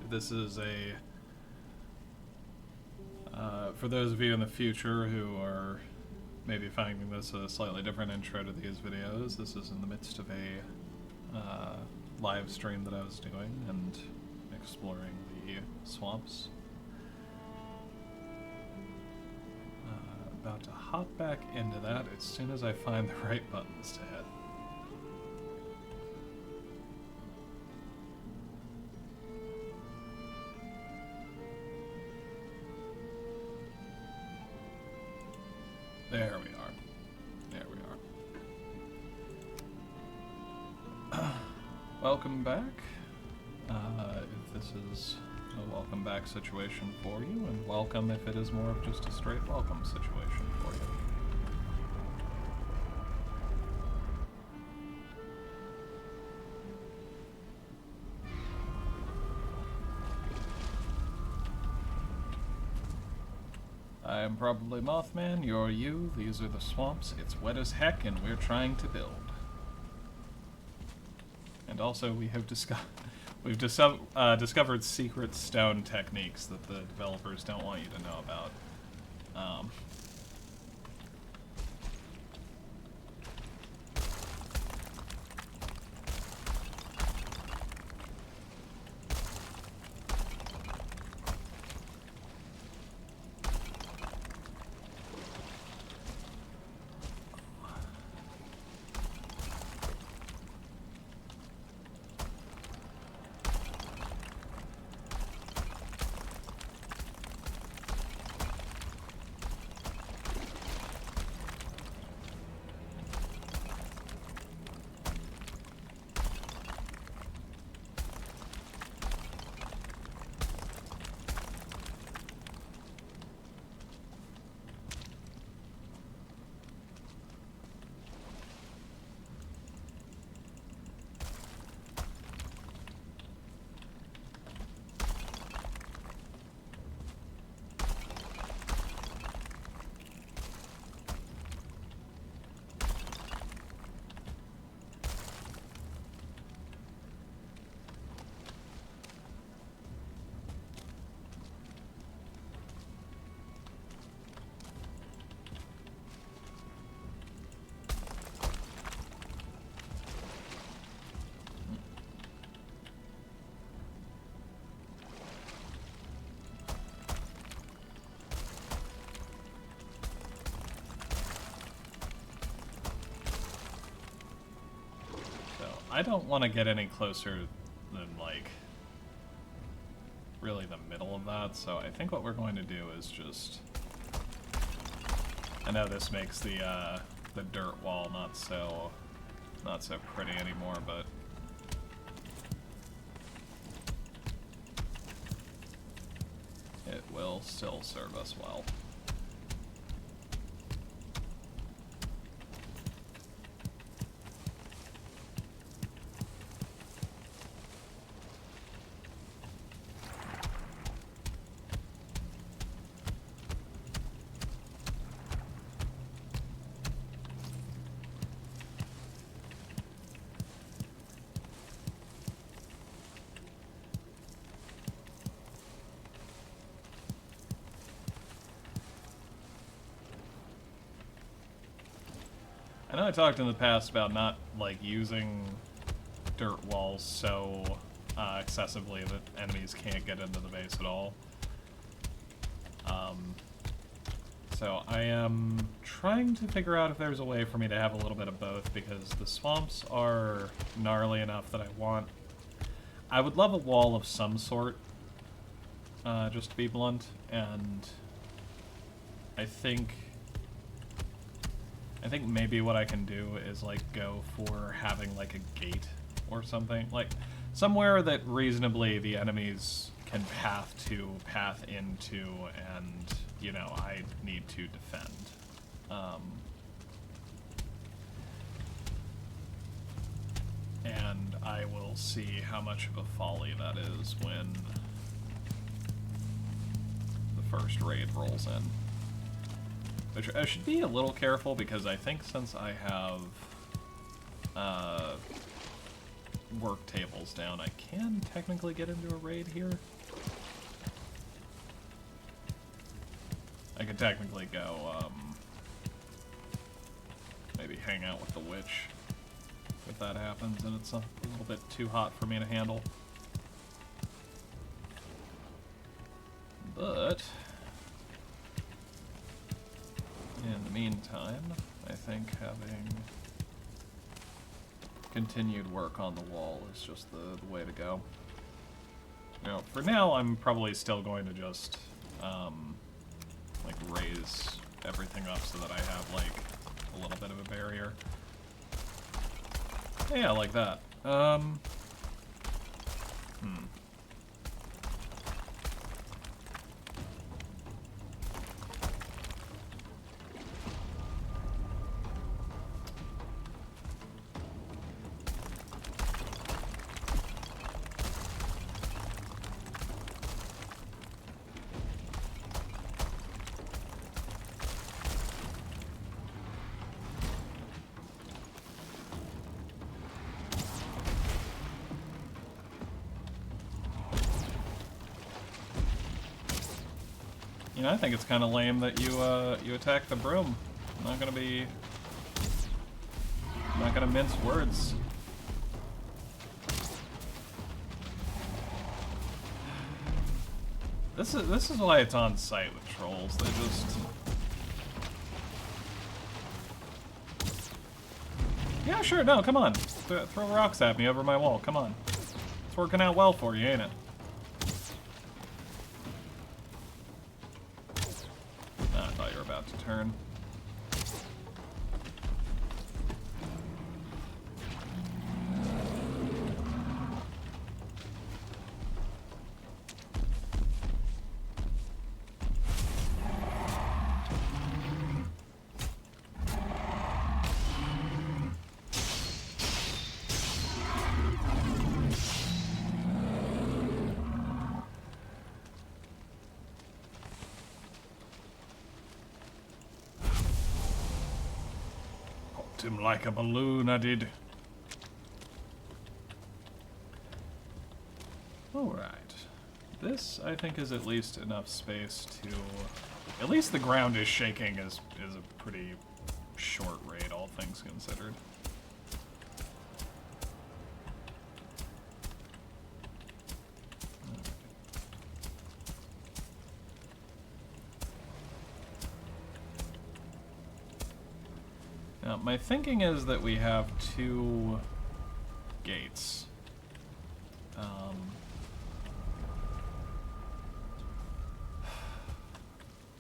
This is a... for those of you in the future who are maybe finding this a slightly different intro to these videos, this is in the midst of a live stream that I was doing and exploring the swamps. About to hop back into that as soon as I find the right buttons to hit. There we are. There we are. Welcome back. If this is a welcome back situation for you, and welcome if it is more of just a straight welcome situation for you. I am probably Mothman, you're you, these are the swamps, it's wet as heck, and we're trying to build. And also we have discovered secret stone techniques that the developers don't want you to know about. I don't want to get any closer than, like, really the middle of that, so I think what we're going to do is just... I know this makes the dirt wall not so pretty anymore, but... it will still serve us well. I know I talked in the past about not, like, using dirt walls so excessively that enemies can't get into the base at all. So I am trying to figure out if there's a way for me to have a little bit of both, because the swamps are gnarly enough that I would love a wall of some sort, just to be blunt, and I think maybe what I can do is, like, go for having, like, a gate or something. Like, somewhere that reasonably the enemies can path into, and, you know, I need to defend. And I will see how much of a folly that is when the first raid rolls in. Which I should be a little careful, because I think since I have work tables down, I can technically get into a raid here. I could technically go, maybe hang out with the witch if that happens and it's a little bit too hot for me to handle. But in the meantime, I think having continued work on the wall is just the way to go. You know, for now, I'm probably still going to just, like, raise everything up so that I have, like, a little bit of a barrier. Yeah, like that. You know, I think it's kind of lame that you attack the broom. I'm not gonna mince words. This is why it's on site with trolls. They just, yeah, sure, no, come on, throw rocks at me over my wall. Come on, it's working out well for you, ain't it? To turn. Him like a balloon, I did. Alright. This, I think, is at least enough space to... At least the ground is shaking is a pretty short raid, all things considered. Now, my thinking is that we have 2 gates.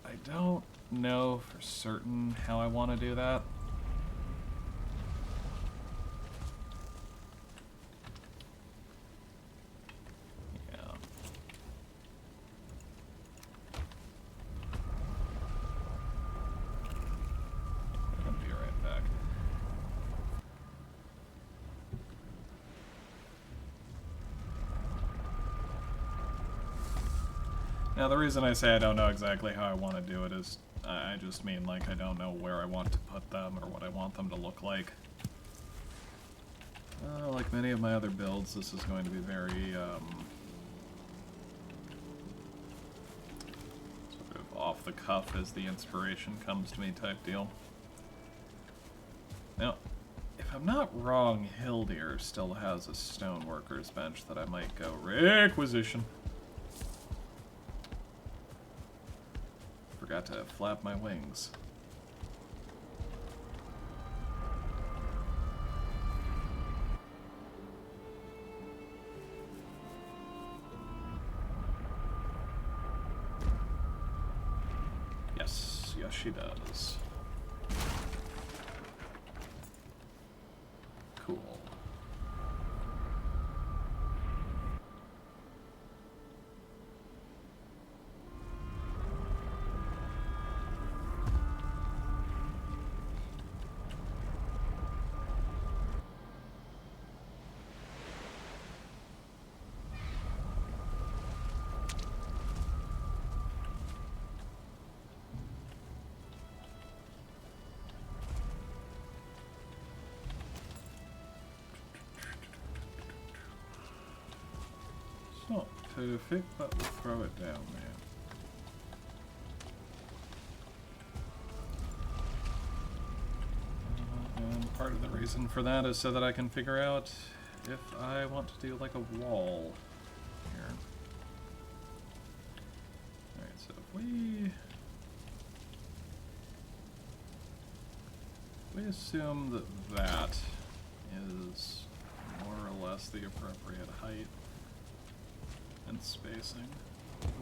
I don't know for certain how I want to do that. Now, the reason I say I don't know exactly how I want to do it is I just mean, like, I don't know where I want to put them or what I want them to look like. Like many of my other builds, this is going to be very, sort of off the cuff as the inspiration comes to me type deal. Now, if I'm not wrong, Hildir still has a stoneworker's bench that I might go requisition. Forgot to flap my wings. Yes, yes she does. Cool. It's not perfect, but we'll throw it down there. reason for that is so that I can figure out if I want to do like a wall here. Alright, so if we assume that that is more or less the appropriate height and spacing,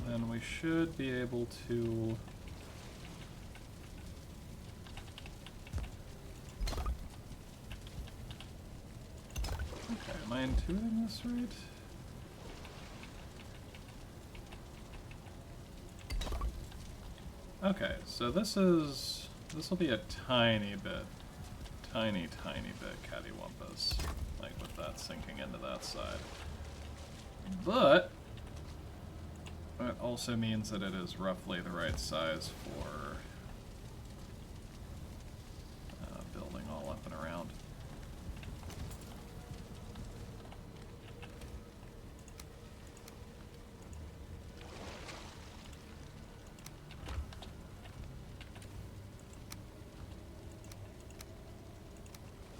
then we should be able to am I intuiting this right? Okay, so this will be a tiny bit cattywampus, like with that sinking into that side. But it also means that it is roughly the right size for building all up and around.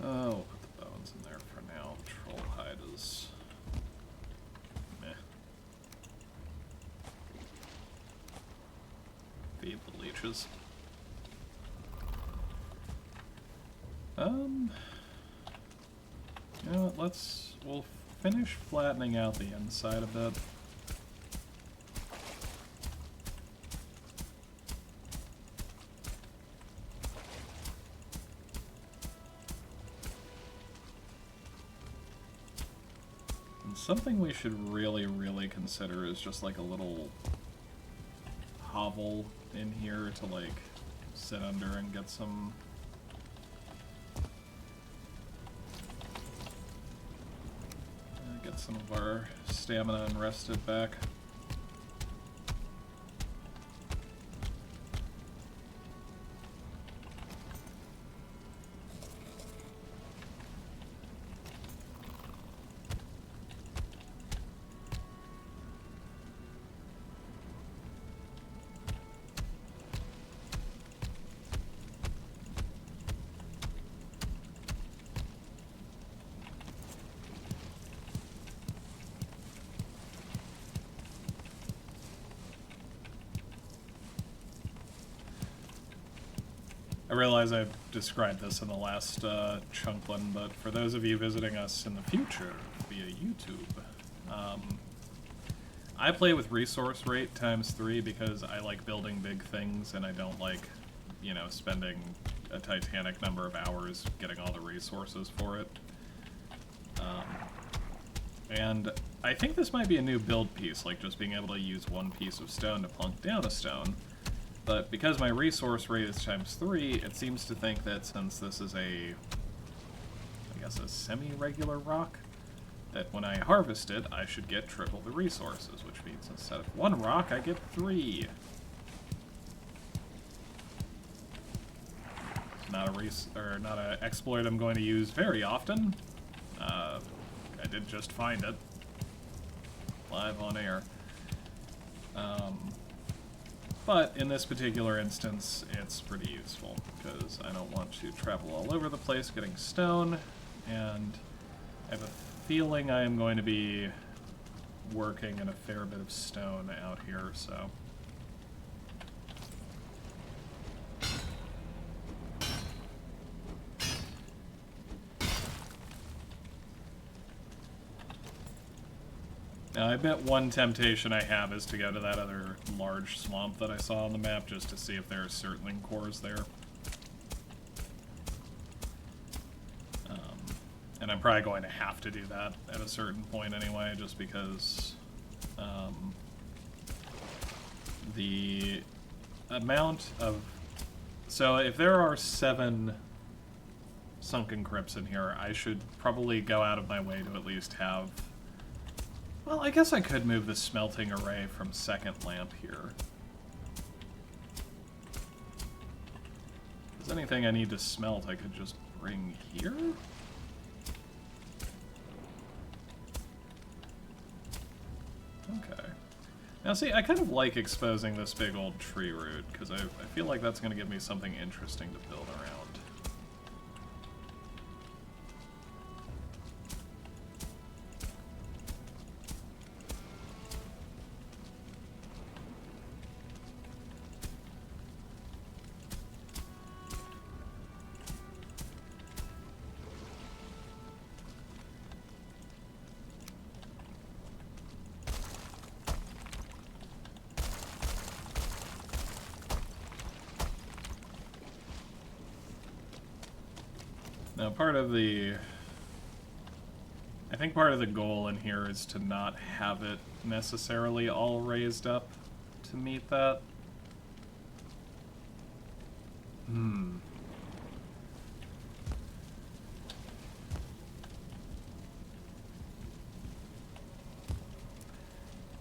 Oh, we'll put the bones in there for now. Troll hide is meh. Feed the leeches. You know what, we'll finish flattening out the inside a bit. Something we should really consider is just like a little hovel in here to like sit under and get some of our stamina and rested back. I realize I've described this in the last Chunklin, but for those of you visiting us in the future via YouTube, I play with resource rate ×3 because I like building big things and I don't like, you know, spending a titanic number of hours getting all the resources for it. And I think this might be a new build piece, like just being able to use one piece of stone to plunk down a stone. But because my resource rate is ×3, it seems to think that since this is I guess a semi-regular rock, that when I harvest it, I should get triple the resources, which means instead of 1 rock, I get 3. Not an exploit I'm going to use very often. I did just find it live on air. But in this particular instance, it's pretty useful, because I don't want to travel all over the place getting stone, and I have a feeling I am going to be working in a fair bit of stone out here, so... Now, I bet one temptation I have is to go to that other large swamp that I saw on the map, just to see if there are Surtling cores there. And I'm probably going to have to do that at a certain point anyway, just because the amount of... So if there are 7 sunken crypts in here, I should probably go out of my way to at least have... Well, I guess I could move the smelting array from second lamp here. If there's anything I need to smelt, I could just bring here? Okay. Now see, I kind of like exposing this big old tree root, because I feel like that's going to give me something interesting to build around. Now, part of the... I think part of the goal in here is to not have it necessarily all raised up to meet that.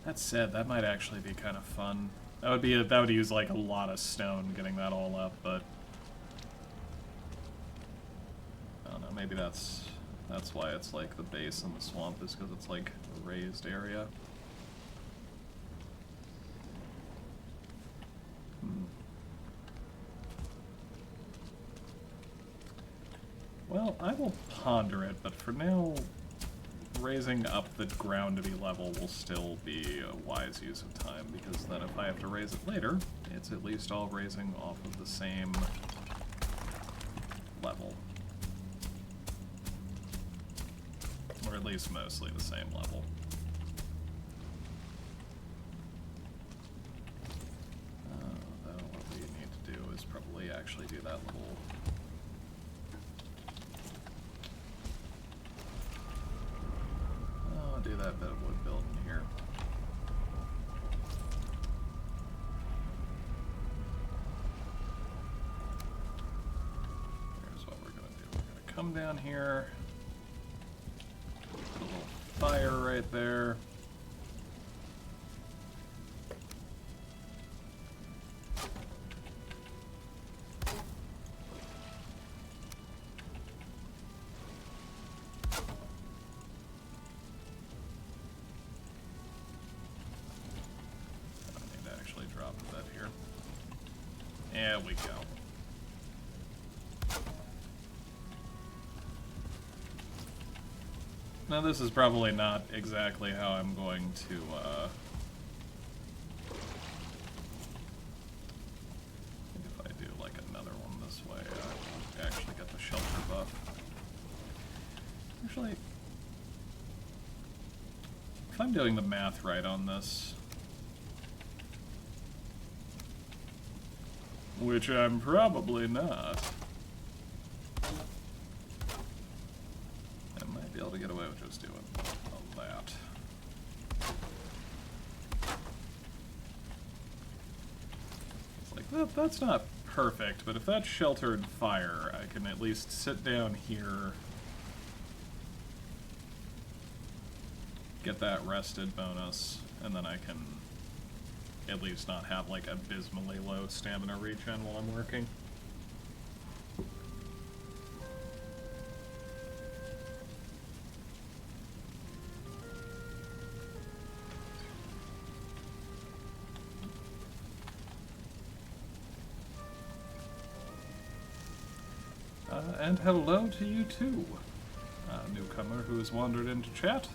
That said, that might actually be kind of fun. That would use like a lot of stone getting that all up, but I don't know, maybe that's why it's like the base in the swamp, is because it's like a raised area. Well, I will ponder it, but for now, raising up the ground to be level will still be a wise use of time, because then if I have to raise it later, it's at least all raising off of the same level. Or at least mostly the same level. Though what we need to do is probably actually do that little... do that bit of wood building here. Here's what we're gonna do. We're gonna come down here, put a little fire right there. There we go. Now this is probably not exactly how I'm going to, if I do like another one this way, I will actually get the shelter buff. Actually, if I'm doing the math right on this, which I'm probably not, I might be able to get away with just doing all that. It's like, that's not perfect, but if that's sheltered fire, I can at least sit down here, get that rested bonus, and then I can at least not have like abysmally low stamina regen while I'm working. And hello to you too, newcomer who has wandered into chat.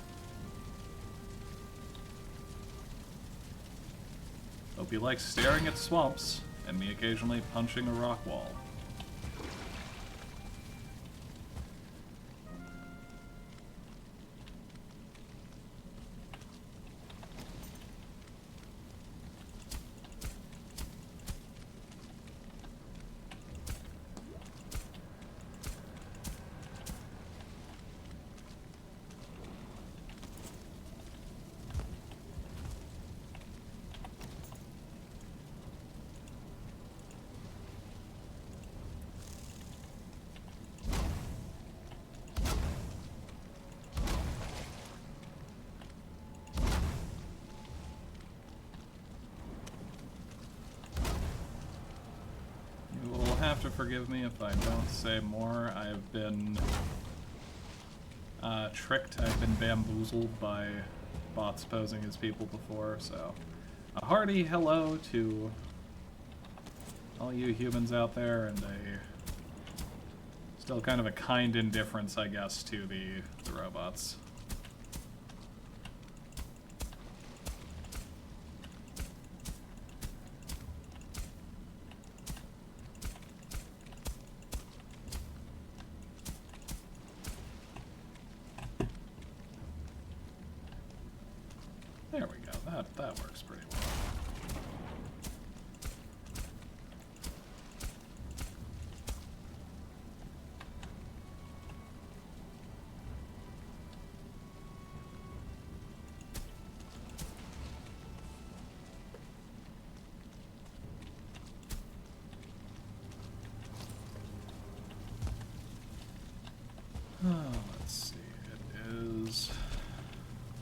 Hope you like staring at swamps, and me occasionally punching a rock wall. Have to forgive me if I don't say more. I've been tricked, I've been bamboozled by bots posing as people before, so a hearty hello to all you humans out there, and still kind of a kind indifference, I guess, to the robots. There we go, that works pretty well. is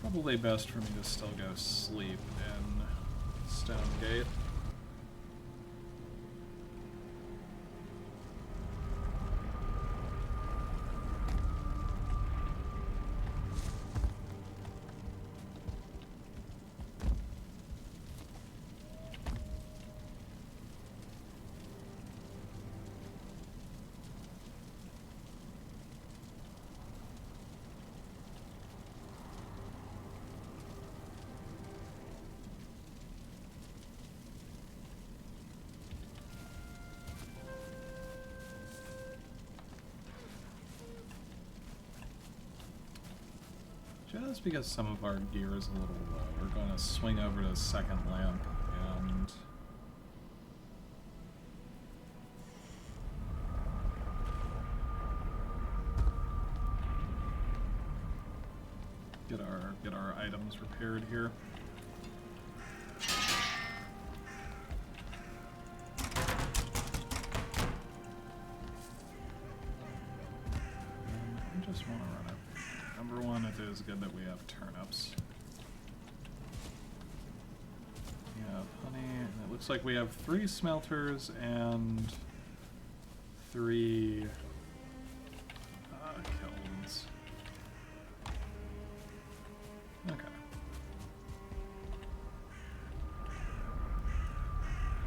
probably best for me to still go sleep in Stonegate. Just because some of our gear is a little low, we're going to swing over to the second lamp and get our items repaired here. I just want to run it. Number one, it is good that we have turnips. We have honey, and it looks like we have 3 smelters and 3 kilns. Okay.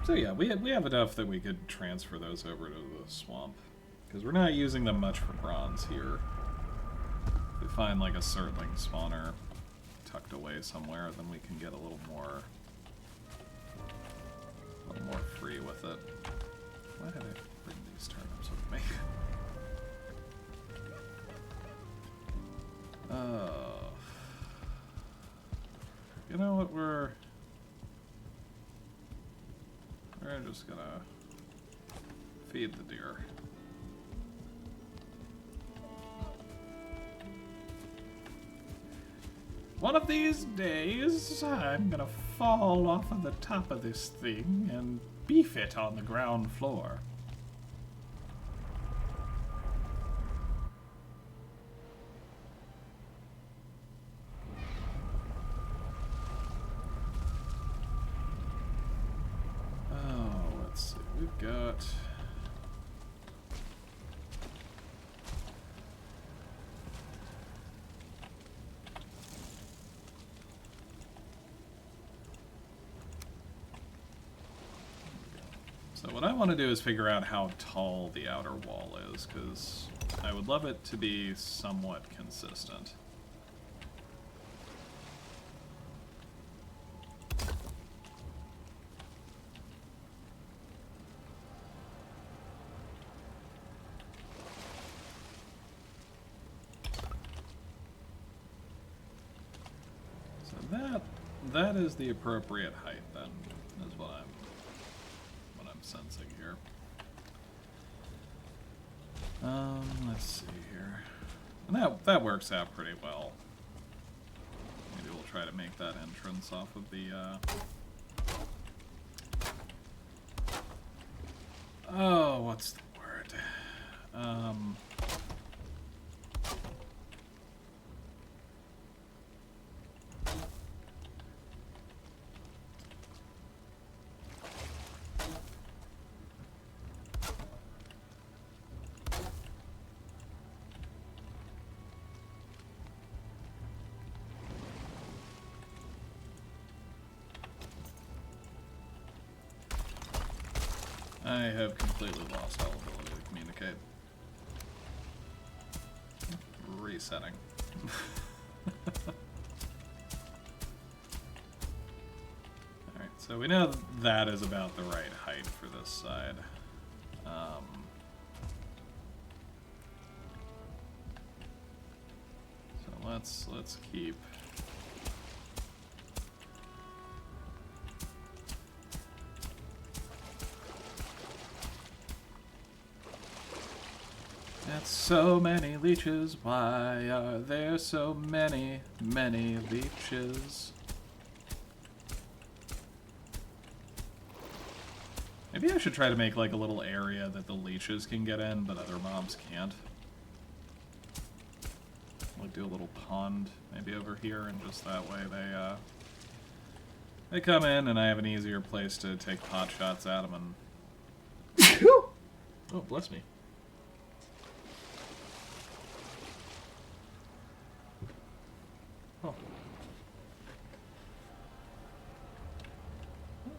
So yeah, we have enough that we could transfer those over to the swamp, because we're not using them much for bronze here. If we find like a surtling spawner tucked away somewhere, then we can get a little more free with it. Why did I bring these turnips with me? You know what, we're just gonna feed the deer. One of these days, I'm gonna fall off of the top of this thing and beef it on the ground floor. Oh, let's see. We've got... So what I want to do is figure out how tall the outer wall is, because I would love it to be somewhat consistent. So that is the appropriate height then, is what I'm sensing here. Let's see here. And that works out pretty well. Maybe we'll try to make that entrance off of the oh, what's the word? I have completely lost all ability to communicate. Resetting. Alright, so we know that is about the right height for this side. So let's keep... That's so many leeches. Why are there so many leeches? Maybe I should try to make like a little area that the leeches can get in, but other mobs can't. Like do a little pond maybe over here, and just that way they come in, and I have an easier place to take pot shots at them. And oh, bless me. Oh.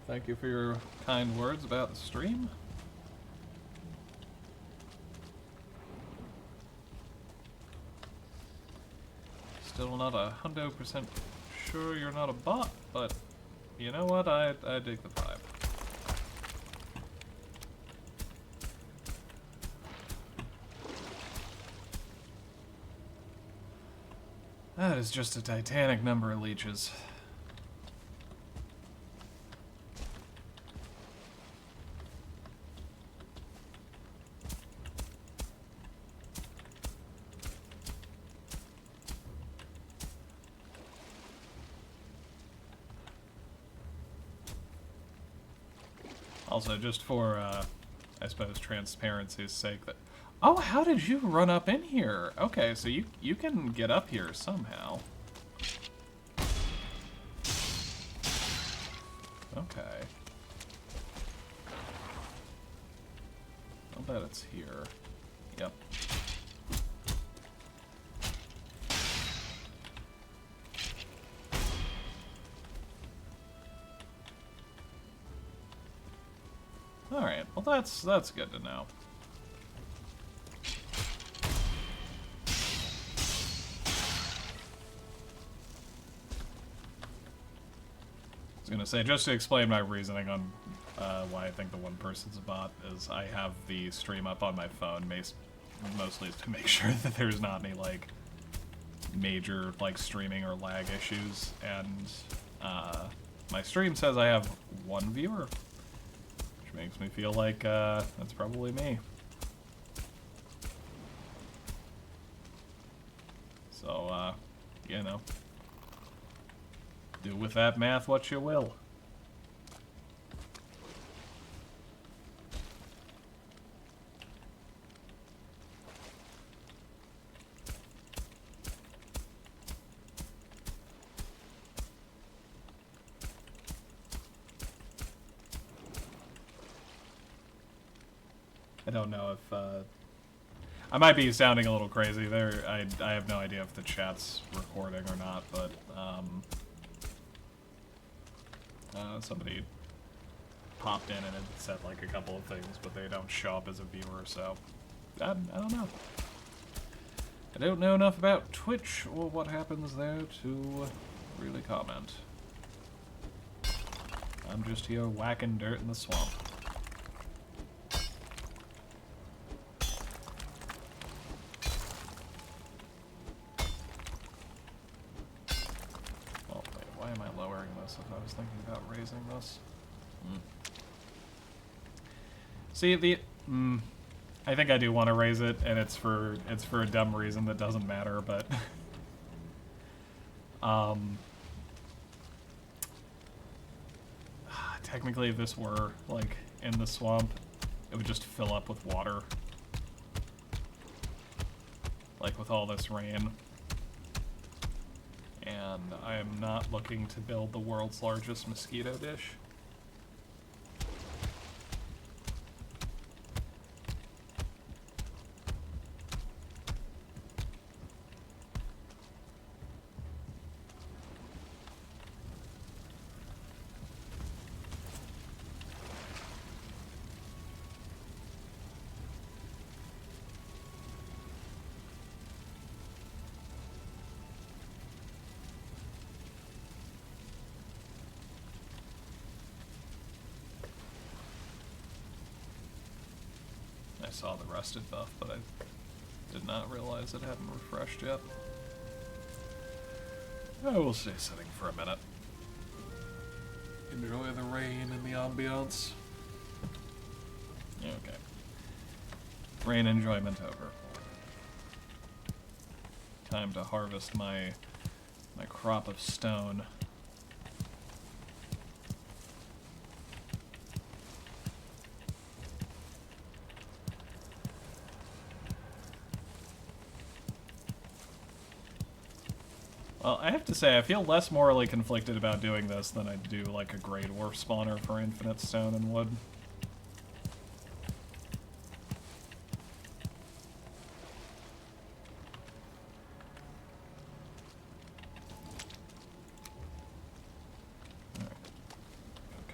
Thank you for your kind words about the stream. Still not 100% sure you're not a bot, but you know what? I dig the vibe. That is just a titanic number of leeches. Also, just for, I suppose, transparency's sake, that... Oh, how did you run up in here? Okay, so you can get up here somehow. Okay. I'll bet it's here. Yep. Alright, well that's good to know. I was gonna say, just to explain my reasoning on why I think the one person's a bot, is I have the stream up on my phone, mostly to make sure that there's not any, like, major, like, streaming or lag issues, and my stream says I have one viewer. Makes me feel like that's probably me. So, you know, do with that math what you will. I don't know if, I might be sounding a little crazy there. I have no idea if the chat's recording or not, but, somebody popped in and it said, like, a couple of things, but they don't show up as a viewer, so, I don't know. I don't know enough about Twitch or what happens there to really comment. I'm just here whacking dirt in the swamp. If I was thinking about raising this. See, I think I do want to raise it, and it's for a dumb reason that doesn't matter, but technically if this were, like, in the swamp, it would just fill up with water. Like, with all this rain. And I am not looking to build the world's largest mosquito dish. I saw the rusted buff, but I did not realize it hadn't refreshed yet. I will stay sitting for a minute. Enjoy the rain and the ambiance. Okay. Rain enjoyment over. Time to harvest my crop of stone. Well, I have to say, I feel less morally conflicted about doing this than I do, like, a Grey Dwarf spawner for infinite stone and wood. Alright.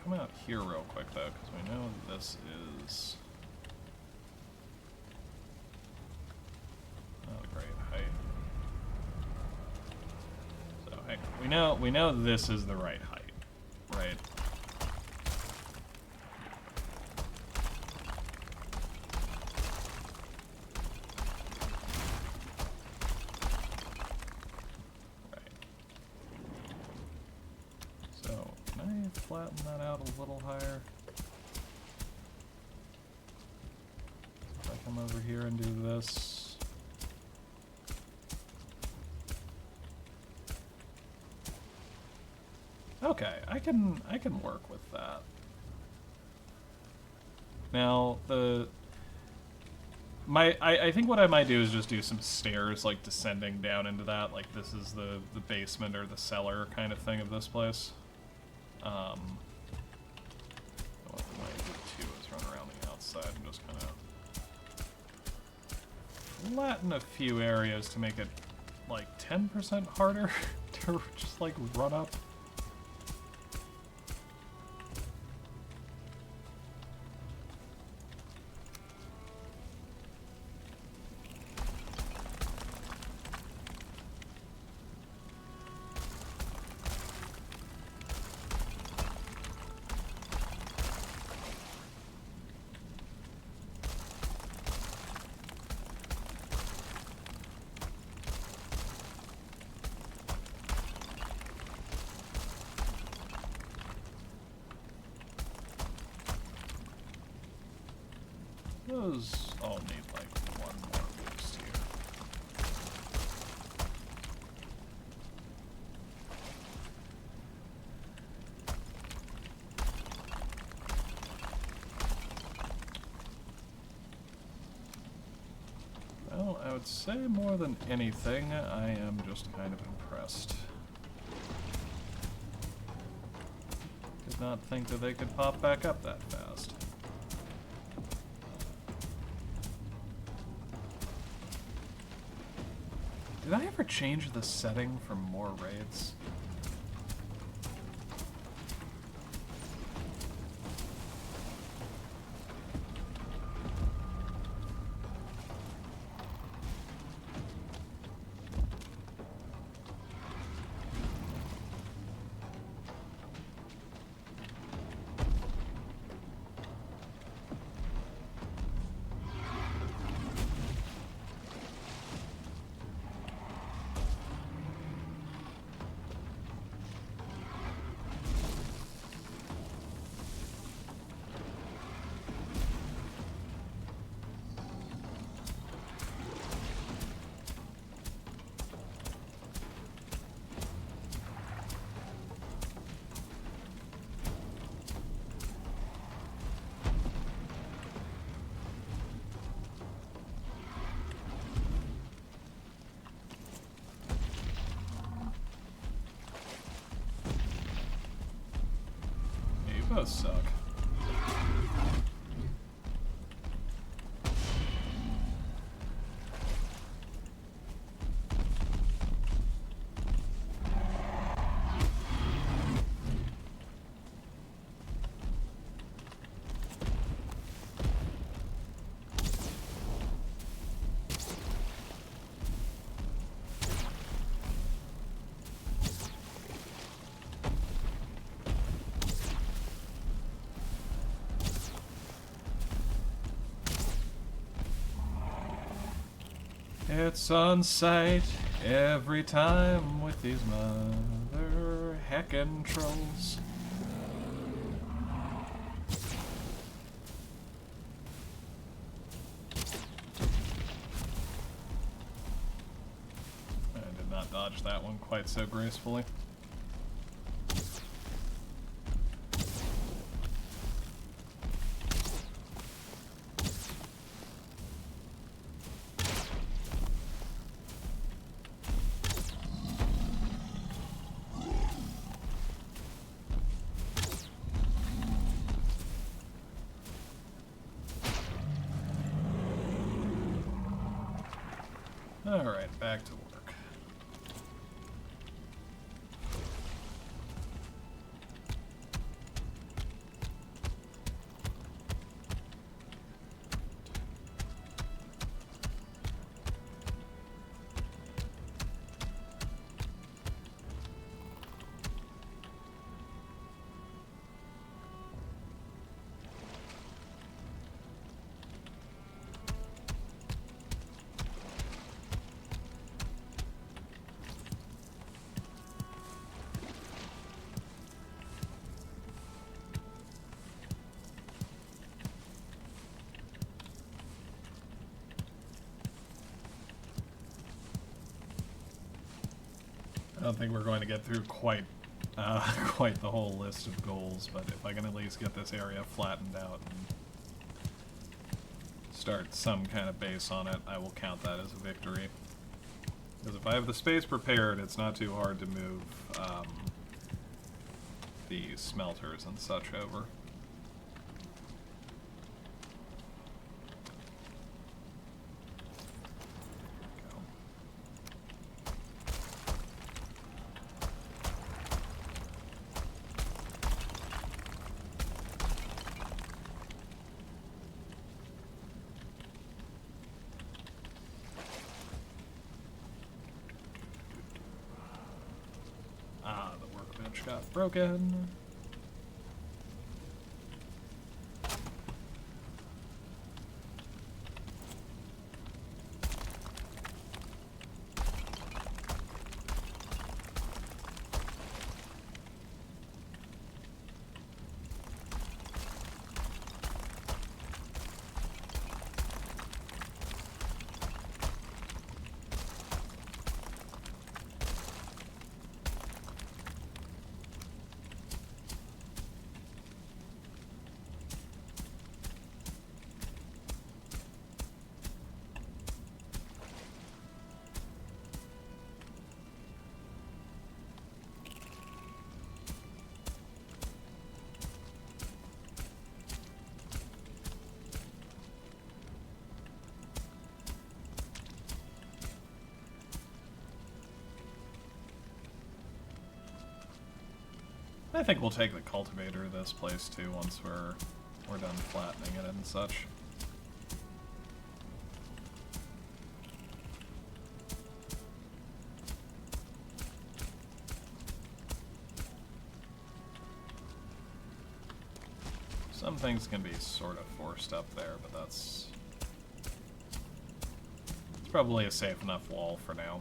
Come out here real quick, though, because we know this is not a great height. So, hey, we know this is the right height, right? So, can I flatten that out a little higher? If I come over here and do this. Okay, I can work with that. Now, I think what I might do is just do some stairs, like, descending down into that, like this is the basement or the cellar kind of thing of this place. What I might do too is run around the outside and just kind of flatten a few areas to make it, like, 10% harder to just, like, run up. Those all need, like, one more boost here. Well, I would say more than anything, I am just kind of impressed. Did not think that they could pop back up that fast. Did I ever change the setting for more raids? Both suck. It's on sight every time with these mother heckin' trolls. I did not dodge that one quite so gracefully. Alright, back to work. I don't think we're going to get through quite quite the whole list of goals, but if I can at least get this area flattened out and start some kind of base on it, I will count that as a victory. Because if I have the space prepared, it's not too hard to move the smelters and such over. Got broken. I think we'll take the cultivator to this place too once we're done flattening it and such. Some things can be sort of forced up there, but it's probably a safe enough wall for now.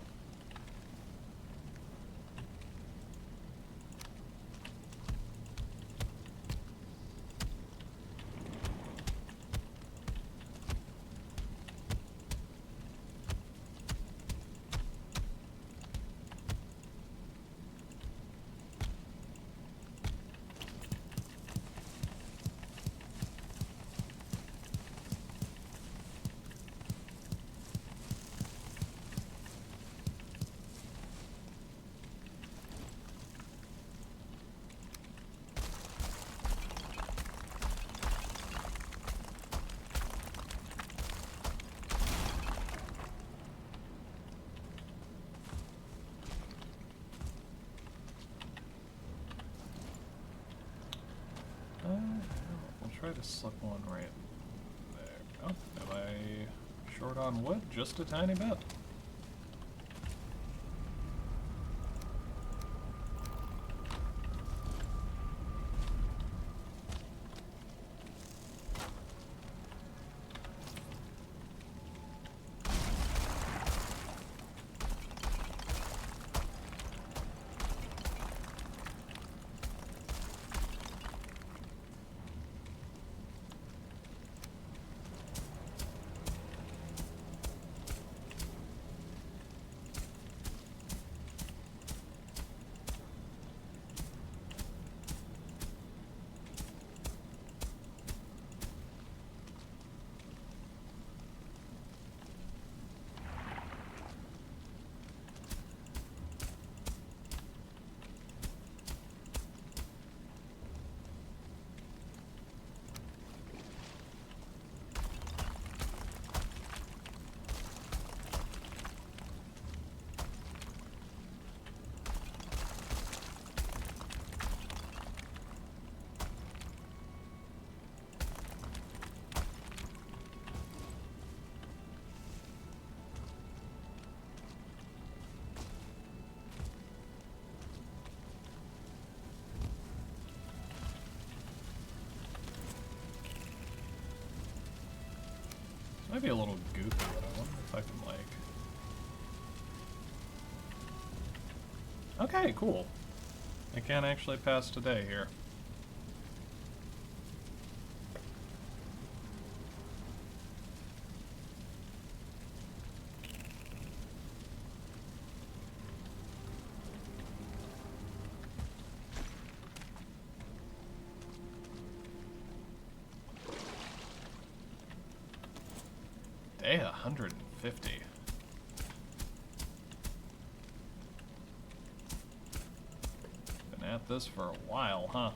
We'll try to slip one right there. Oh, am I short on wood? Just a tiny bit. Might be a little goofy, but I wonder if I can, like... Okay, cool. I can actually pass today here. Day 150. Been at this for a while, huh?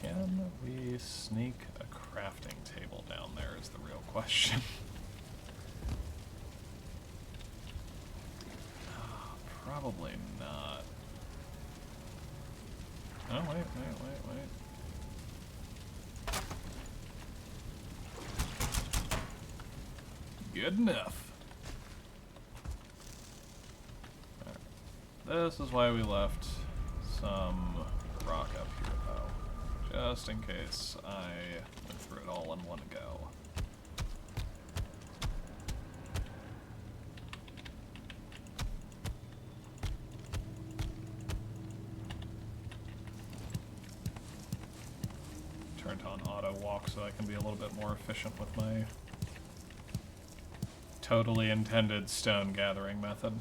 Can we sneak a crafting table down there is the real question. Probably not. Oh, wait. Good enough. Right. This is why we left some rock up here, though. Just in case I went through it all in one go. Turned on auto walk so I can be a little bit more efficient with my totally intended stone gathering method.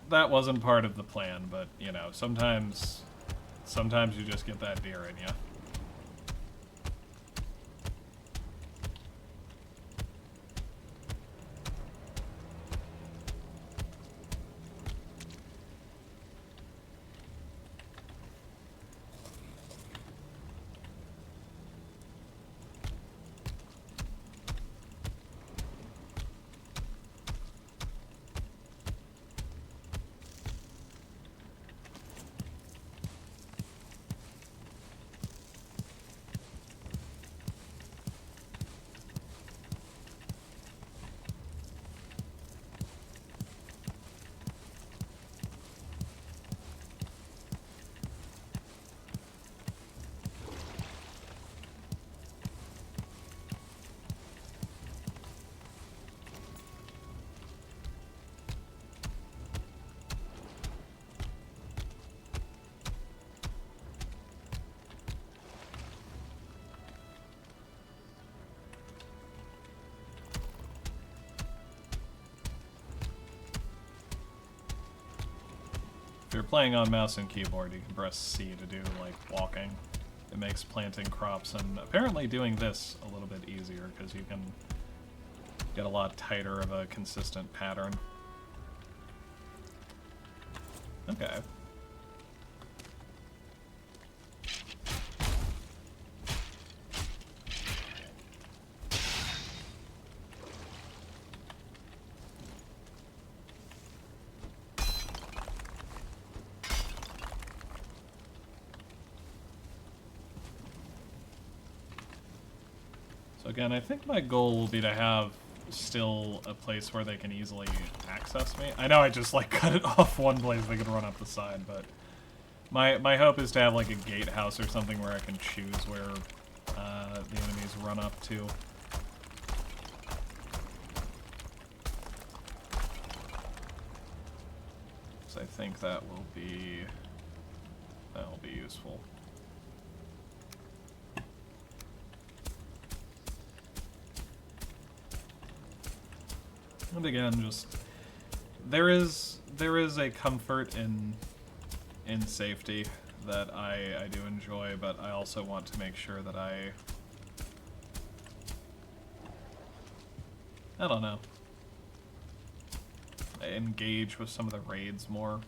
That wasn't part of the plan, but you know, sometimes you just get that deer in you. If you're playing on mouse and keyboard, you can press C to do, like, walking. It makes planting crops and apparently doing this a little bit easier, because you can get a lot tighter of a consistent pattern. Okay. Again, I think my goal will be to have still a place where they can easily access me. I know I just like cut it off one place they can run up the side, but my hope is to have like a gatehouse or something where I can choose where the enemies run up to. So I think that will be useful. And again, just there is a comfort in safety that I do enjoy, but I also want to make sure that I don't know. engage with some of the raids more.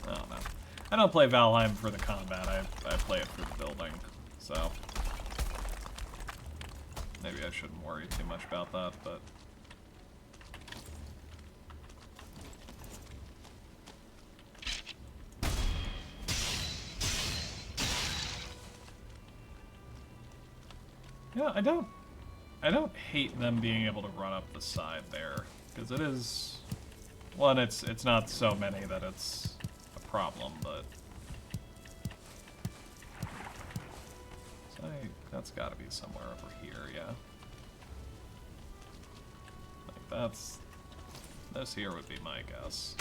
I don't know. I don't play Valheim for the combat, I play it for the building, so... Maybe I shouldn't worry too much about that, but... Yeah, I don't hate them being able to run up the side there, because it is... One, it's not so many that it's a problem, but... So that's gotta be somewhere over here, yeah. Like, that's... This here would be my guess.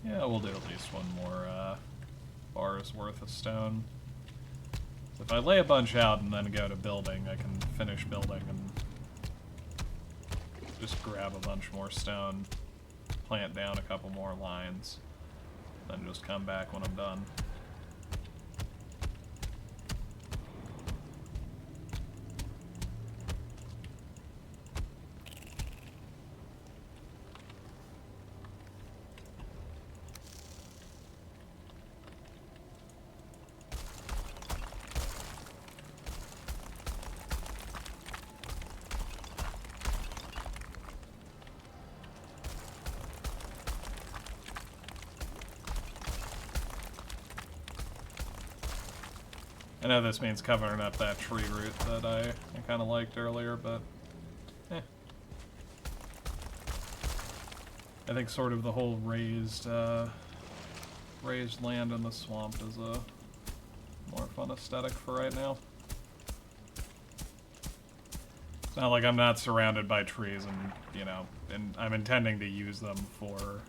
Yeah, we'll do at least one more bar's worth of stone. So if I lay a bunch out and then go to building, I can finish building and just grab a bunch more stone, plant down a couple more lines, then just come back when I'm done. I know this means covering up that tree root that I kind of liked earlier, but eh. I think sort of the whole raised land in the swamp is a more fun aesthetic for right now. It's not like I'm not surrounded by trees and, you know, and I'm intending to use them for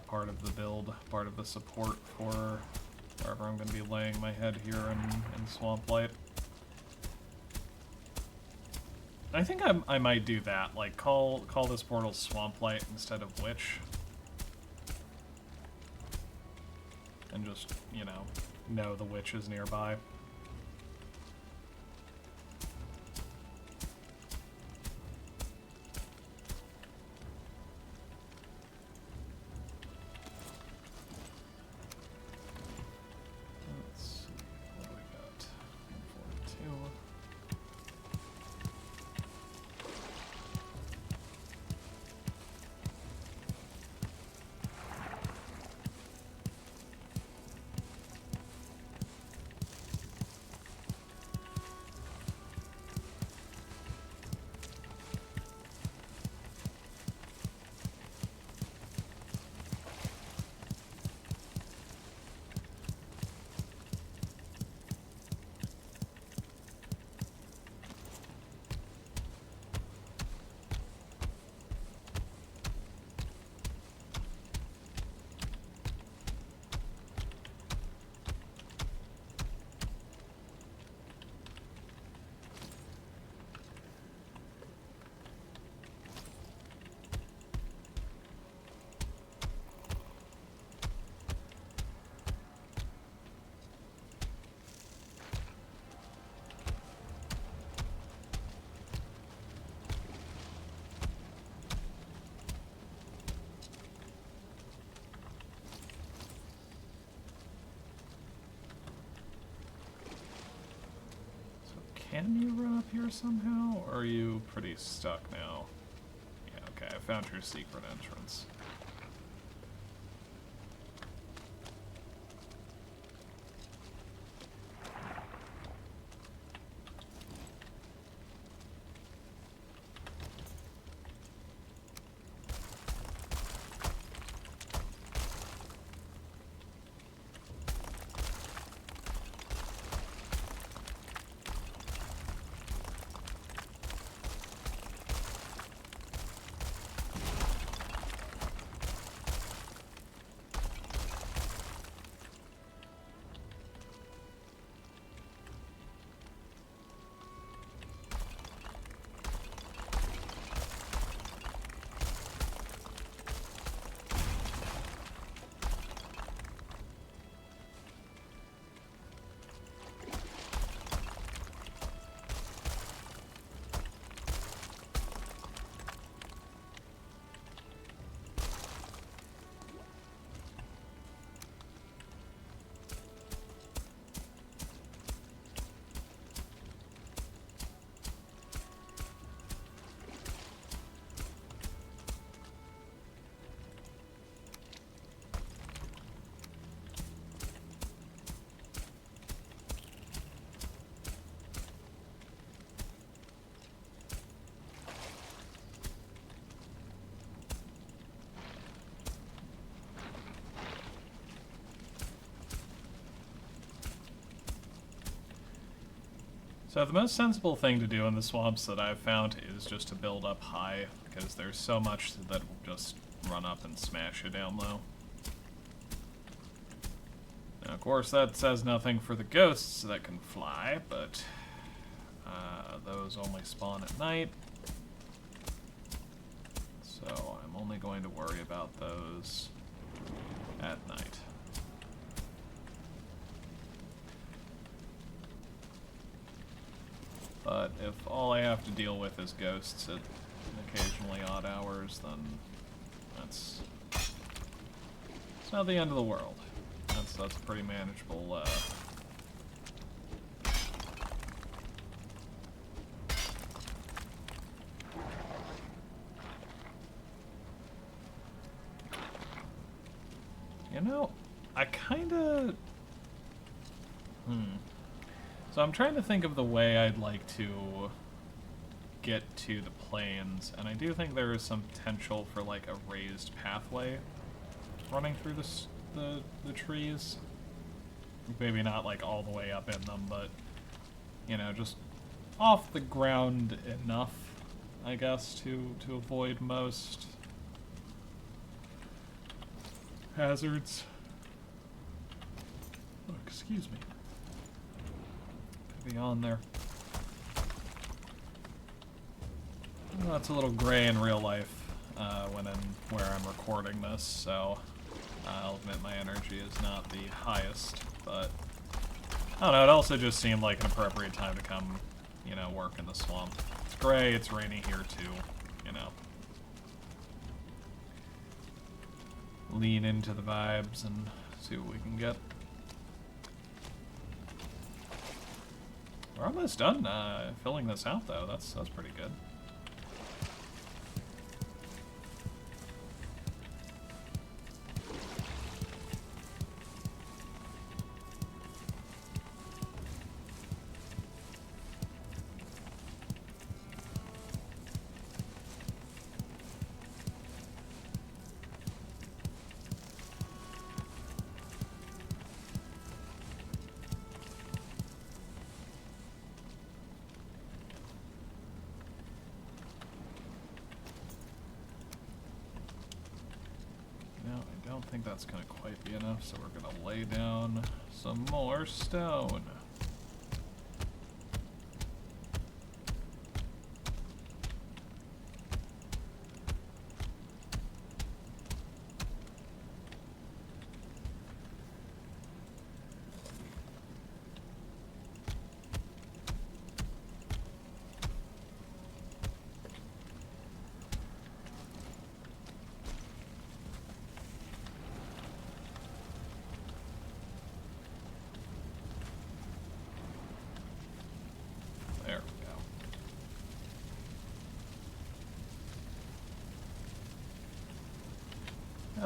part of the build, part of the support for wherever I'm going to be laying my head here in Swamp Light. I think I might do that, like call this portal Swamp Light instead of Witch. And just, you know the witch is nearby. Can you run up here somehow, or are you pretty stuck now? Yeah, okay, I found your secret entrance. So the most sensible thing to do in the swamps that I've found is just to build up high, because there's so much that will just run up and smash you down low. Now, of course, that says nothing for the ghosts that can fly, but those only spawn at night. So I'm only going to worry about those at night. But if all I have to deal with is ghosts at occasionally odd hours, then it's not the end of the world. That's pretty manageable. You know, I kinda... So I'm trying to think of the way I'd like to get to the plains, and I do think there is some potential for like a raised pathway running through the trees. Maybe not like all the way up in them, but you know, just off the ground enough, I guess, to avoid most hazards. Oh, excuse me. Could be on there. Well, it's a little gray in real life where I'm recording this, so I'll admit my energy is not the highest, but I don't know, it also just seemed like an appropriate time to come, you know, work in the swamp. It's gray, it's rainy here too, you know. Lean into the vibes and see what we can get. We're almost done filling this out though, that's pretty good. I don't think that's going to quite be enough, so we're going to lay down some more stone.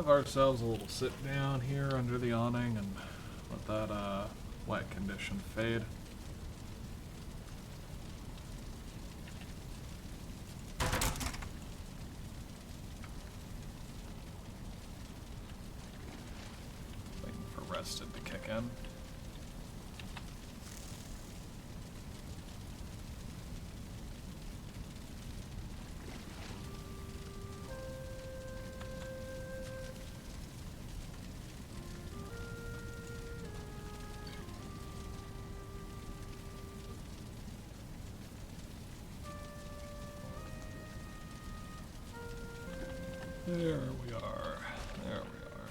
have ourselves a little sit down here under the awning and let that wet condition fade. Waiting for rested to kick in. There we are. There we are.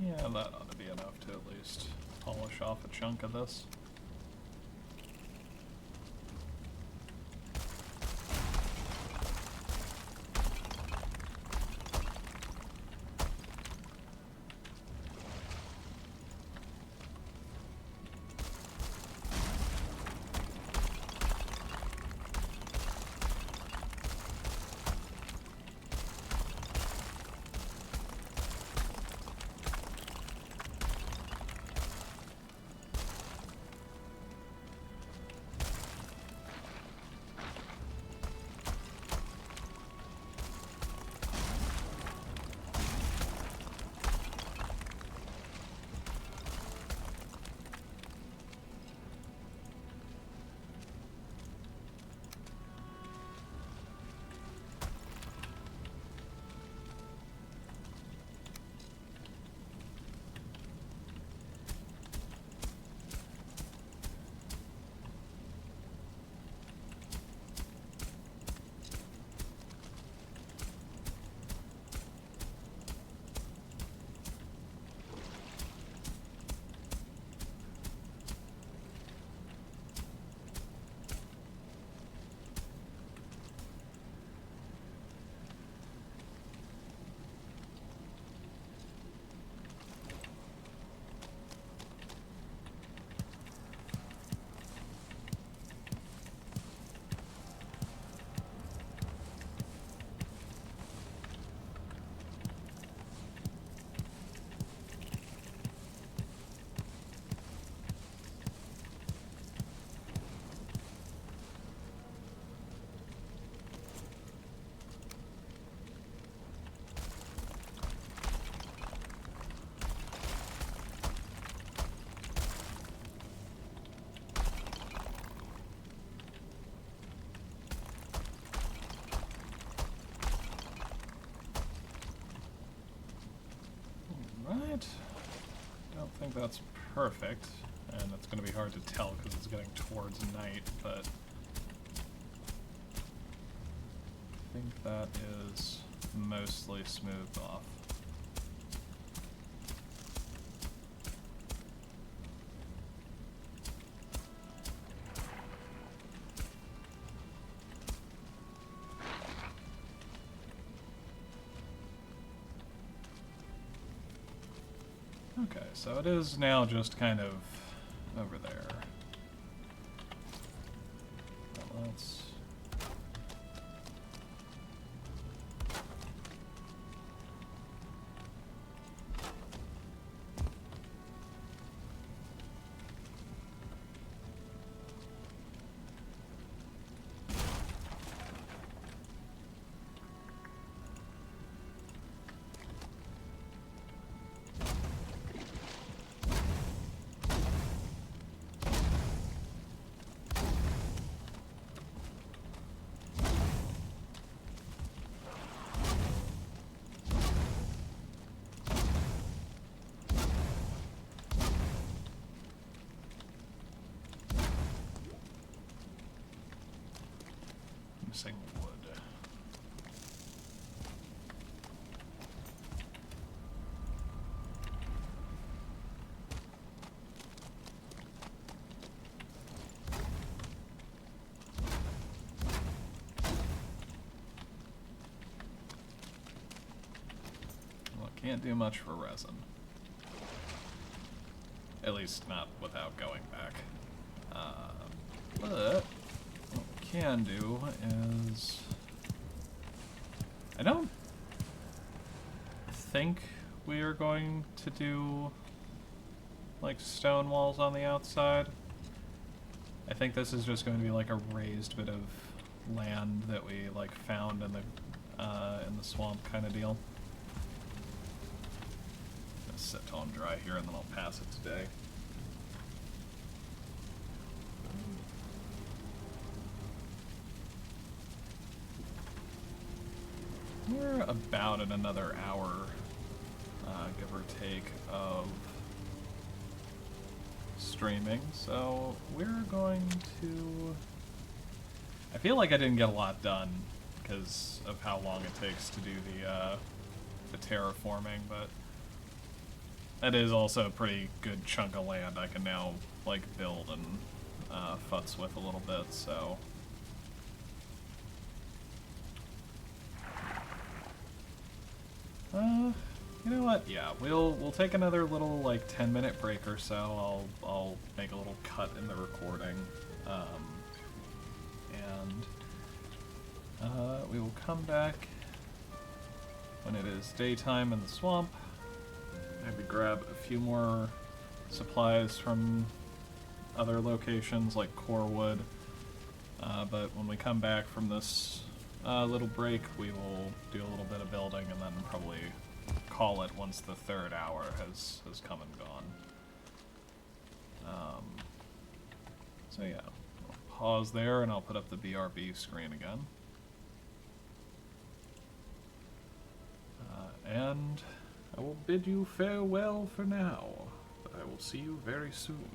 Yeah, that ought to be enough to at least polish off a chunk of this. Right. Don't think that's perfect, and it's going to be hard to tell because it's getting towards night, but I think that is mostly smoothed off. Okay, so it is now just kind of over there. Let's... missing wood. Well, can't do much for resin. At least not without going back. But what we can do is... I don't think we are going to do like stone walls on the outside. I think this is just going to be like a raised bit of land that we like found in the swamp kind of deal. Gonna sit on dry here and then I'll pass it today. We're about in another hour, give or take, of streaming, so we're going to... I feel like I didn't get a lot done because of how long it takes to do the terraforming, but that is also a pretty good chunk of land I can now like build and futz with a little bit, so... You know what? Yeah, we'll take another little like 10-minute break or so. I'll make a little cut in the recording, and we will come back when it is daytime in the swamp. Maybe grab a few more supplies from other locations like core wood. But when we come back from this little break, we will do a little bit of building and then probably call it once the third hour has come and gone. So yeah, I'll pause there and I'll put up the BRB screen again. And I will bid you farewell for now, but I will see you very soon.